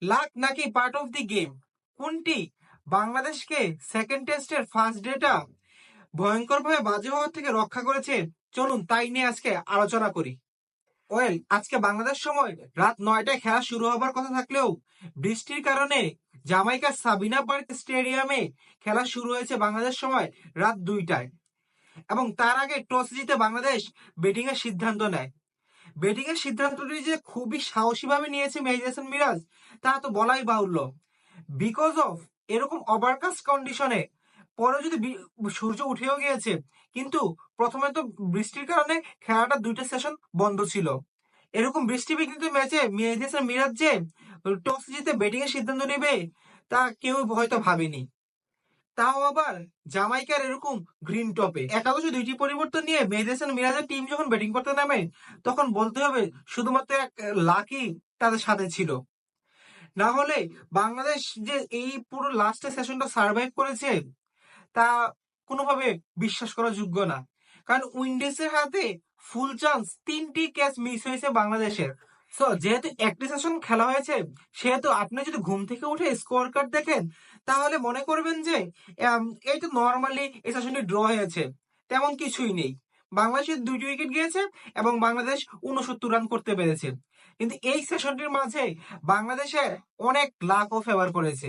লাক নাকি part of the game, কোনটি বাংলাদেশকে সেকেন্ড টেস্টের ফার্স্ট ডেটা ভয়ঙ্করভাবে বাজে হওয়ার থেকে রক্ষা করেছে? চলুন তাই নিয়ে আজকে আলোচনা করি। আজকে বাংলাদেশ সময় রাত 9টায় খেলা শুরু হবার কথা থাকলেও বৃষ্টির কারণে জামাইকার সাবিনা পার্ক স্টেডিয়ামে খেলা শুরু হয়েছে বাংলাদেশ সময় রাত 2টায়। এবং তার আগে টস জিতে বাংলাদেশ ব্যাটিং এর সিদ্ধান্ত নেয়। ব্যাটিং এর সিদ্ধান্তটি যে খুবই সাহসীভাবে নিয়েছে মেহেদী হাসান মিরাজ, তা তো বলাই বাহুল্য। বিকজ অফ এরকম ওভারকাস্ট কন্ডিশনে পরে যদি সূর্য উঠেও গিয়েছে, কিন্তু প্রথমে তো বৃষ্টির কারণে খেলাটা 2টা সেশন বন্ধ ছিল। এরকম বৃষ্টি বিঘ্নিত ম্যাচে মেহেদী হাসান মিরাজ যে টস জিতে ব্যাটিং এর সিদ্ধান্ত নেবে তা কেউ হয়তো ভাবেনি। তাও আবার জামাইকার এরকম গ্রিন টপে একাদশে 2টি পরিবর্তন নিয়ে মেহেদী হাসান মিরাজের টিম যখন ব্যাটিং করতে নামে, তখন বলতে হবে শুধুমাত্র এক লাকি তাদের সাথে ছিল। না হলে বাংলাদেশ যে এই পুরো লাস্টের সেশনটা সার্ভাইভ করেছে তা কোনোভাবে বিশ্বাস করার যোগ্য না। কারণ উইন্ডিজের হাতে ফুল চান্স 3টি ক্যাচ মিস হয়েছে বাংলাদেশের। সো যেহেতু একটি সেশন খেলা হয়েছে, সেহেতু আপনি যদি ঘুম থেকে উঠে স্কোর কার্ড দেখেন, তাহলে মনে করবেন যে এই তো নর্মালি এই সেশনটি ড্র হয়েছে, তেমন কিছুই নেই। বাংলাদেশের 2টি উইকেট গিয়েছে এবং বাংলাদেশ 69 রান করতে পেরেছে। কিন্তু এই সেশনটির মাঝে বাংলাদেশের অনেক লাকও ফেভার করেছে।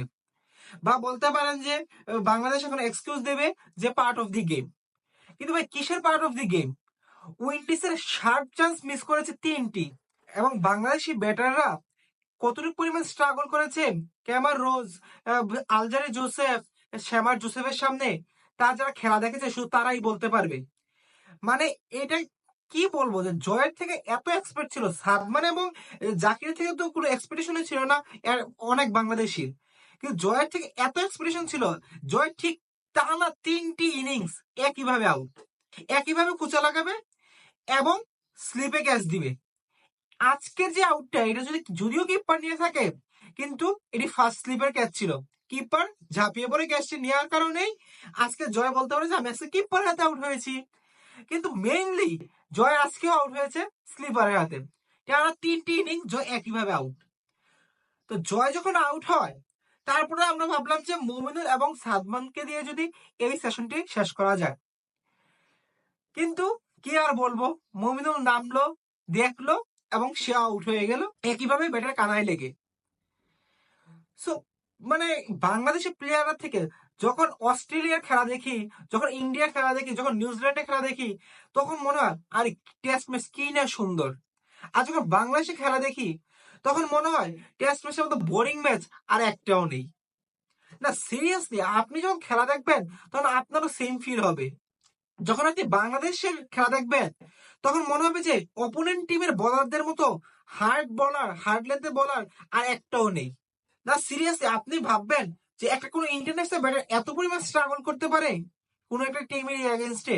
বা বলতে পারেন যে বাংলাদেশ এখন এক্সকিউজ দেবে যে পার্ট অফ দি গেম। কিন্তু ভাই কিসের পার্ট অফ দি গেম? উইন্ডিজের শার্প চান্স মিস করেছে 3টি, এবং বাংলাদেশি ব্যাটাররা কতটুকু পরিমাণ স্ট্রাগল করেছে ক্যামার রোজ, আলজারি জোসেফ, শ্যামার জোসেফের সামনে, তা যারা খেলা দেখেছে শুধু তারাই বলতে পারবে। মানে এটা কি বলবো, যে জয়ের থেকে এত এক্সপেক্ট ছিল সাদমান এবং জাকির থেকে তো কোনো এক্সপেকটেশনই ছিল না অনেক বাংলাদেশির। কিন্তু জয়ের থেকে এত এক্সপেকটেশন ছিল। জয় ঠিক টানা 3টি ইনিংস একইভাবে আউট, একইভাবে কুচা লাগাবে এবং স্লিপে ক্যাচ দিবে। আজকের যে আউটটা, এটা যদিও কিপার নিয়ে থাকে, কিন্তু এটি ফার্স্ট স্লিপের ক্যাচ ছিল। কিপার ঝাঁপিয়ে পড়ে ক্যাচটি নেওয়ার কারণেই আজকে জয় বলতে পারে যে আমি আজকে কিপার হাতে আউট হয়েছি। কিন্তু মেইনলি জয় আজকেও আউট হয়েছে স্লিপারের হাতে। টানা 3টি ইনিংস জয় একইভাবে আউট। তো জয় যখন আউট হয়, তারপরে আমরা ভাবলাম যে মুমিনুল এবং সাদমানকে দিয়ে যদি এই সেশনটি শেষ করা যায়। কিন্তু কি আর বলবো, মুমিনুল নামলো, দেখলো এবং সে আউট হয়ে গেল একইভাবে ব্যাটের কানায় লেগে। সো মানে বাংলাদেশের প্লেয়াররা থেকে যখন অস্ট্রেলিয়ার খেলা দেখি, যখন ইন্ডিয়ার খেলা দেখি, যখন নিউজিল্যান্ডের খেলা দেখি, তখন মনে হয় আরে টেস্ট ম্যাচ কি না সুন্দর। আর যখন বাংলাদেশে খেলা দেখি, তখন মনে হয় টেস্ট ম্যাচের মতো বোরিং ম্যাচ আর একটাও নেই। না সিরিয়াসলি, আপনি যখন খেলা দেখবেন তখন আপনারও সেম ফিল হবে। যখন আপনি বাংলাদেশের খেলা দেখবেন, তখন মনে হবে যে অপোনেন্ট টিমের বলারদের মতো হার্ড লেন্থের বলার আর একটাও নেই। না সিরিয়াসলি, আপনি ভাববেন যে একটা কোনো ইন্টারন্যাশনাল ব্যাটার এত পরিমাণ স্ট্রাগল করতে পারে কোন একটা টিমের এগেনস্টে?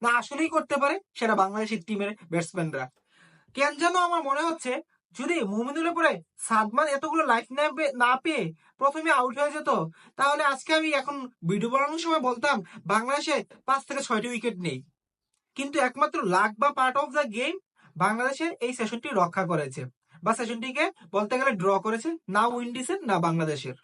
না আসলেই করতে পারে সেটা বাংলাদেশের টিমের ব্যাটসম্যানরা। কেন যেন আমার মনে হচ্ছে যদি মুমিনুলের পরে সাদমান এতগুলো লাইফ না পেয়ে প্রথমে আউট হয়ে যেত, তাহলে আজকে আমি এখন ভিডিও বানানোর সময় বলতাম বাংলাদেশে 5 থেকে 6টি উইকেট নেই। কিন্তু একমাত্র লাক বা পার্ট অফ দ্য গেম বাংলাদেশের এই সেশনটি রক্ষা করেছে, বা সেশনটিকে বলতে গেলে ড্র করেছে, না উইন্ডিজের না বাংলাদেশের।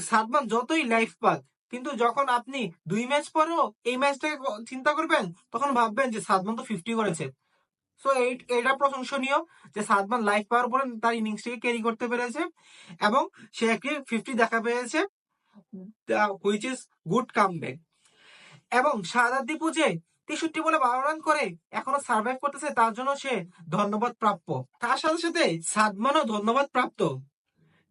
সাদমান যতই লাইফ পাক, কিন্তু যখন আপনি 2 ম্যাচ পরেও এই ম্যাচটাকে চিন্তা করবেন, তখন ভাববেন যে সাদমান তো 50 করেছে। সো এটা প্রশংসনীয় যে সাদমান লাইফ পাওয়ার পরে তার ইনিংসটিকে ক্যারি করতে পেরেছে এবং সে একটি 50 দেখা পেয়েছে, হুইচ ইজ গুড কামব্যাক। এবং শাহাদাত দীপু যে 63 বলে 12 রান করে এখনো সার্ভাইভ করতেছে, তার জন্য সে ধন্যবাদ প্রাপ্য। তার সাথে সাথে সাদমানও ধন্যবাদ প্রাপ্ত,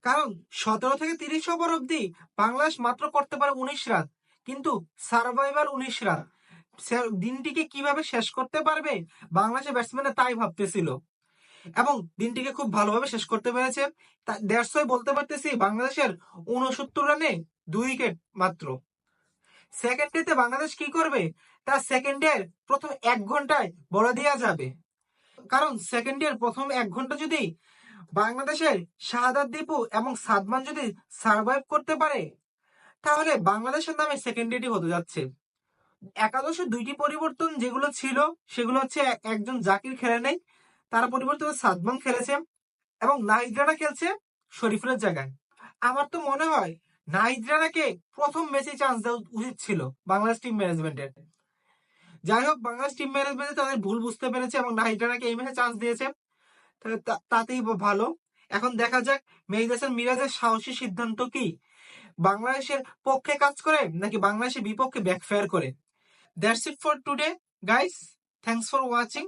কারণ 17 থেকে 30 ওভার অব্দি বাংলাদেশ মাত্র করতে পারে 19 রান, কিন্তু সার্ভাইভার 19 রান। দিনটিকে কিভাবে শেষ করতে পারবে বাংলাদেশের ব্যাটসম্যানরা তাই ভাবতেছিল, এবং দিনটিকে খুব ভালোভাবে শেষ করতে পেরেছে। দ্যাটস ওয়াই বলতে পারতেছি বাংলাদেশের 69 রানে 2 উইকেট মাত্র। সেকেন্ড ডেতে বাংলাদেশ কি করবে তার সেকেন্ডের প্রথম 1 ঘন্টায় বলে দেওয়া যাবে। কারণ সেকেন্ডের প্রথম 1 ঘন্টা যদি বাংলাদেশের শাহাদাত দীপু এবং সাদমান যদি সার্ভাইভ করতে পারে, তাহলে বাংলাদেশের নামে সেকেন্ড ডেটি হতে যাচ্ছে। একাদশে 2টি পরিবর্তন যেগুলো ছিল, সেগুলো হচ্ছে একজন জাকির খেলে নেই, তার পরিবর্তনে সাদমান খেলেছে এবং নাহিদ রানা খেলছে শরীফুলের জায়গায়। আমার তো মনে হয় নাহিদ রানাকে প্রথম ম্যাচে চান্স দেওয়া উচিত ছিল বাংলাদেশ টিম ম্যানেজমেন্টের। যাই হোক, বাংলাদেশ টিম ম্যানেজমেন্ট তাদের ভুল বুঝতে পেরেছে এবং নাহিদ রানাকে এই ম্যাচে চান্স দিয়েছে, তাতেই ভালো। এখন দেখা যাক মেহেদী হাসান মিরাজের সাহসী সিদ্ধান্ত কি বাংলাদেশের পক্ষে কাজ করে নাকি বাংলাদেশের বিপক্ষে ব্যাকফায়ার করে। That's it for today guys, thanks for watching.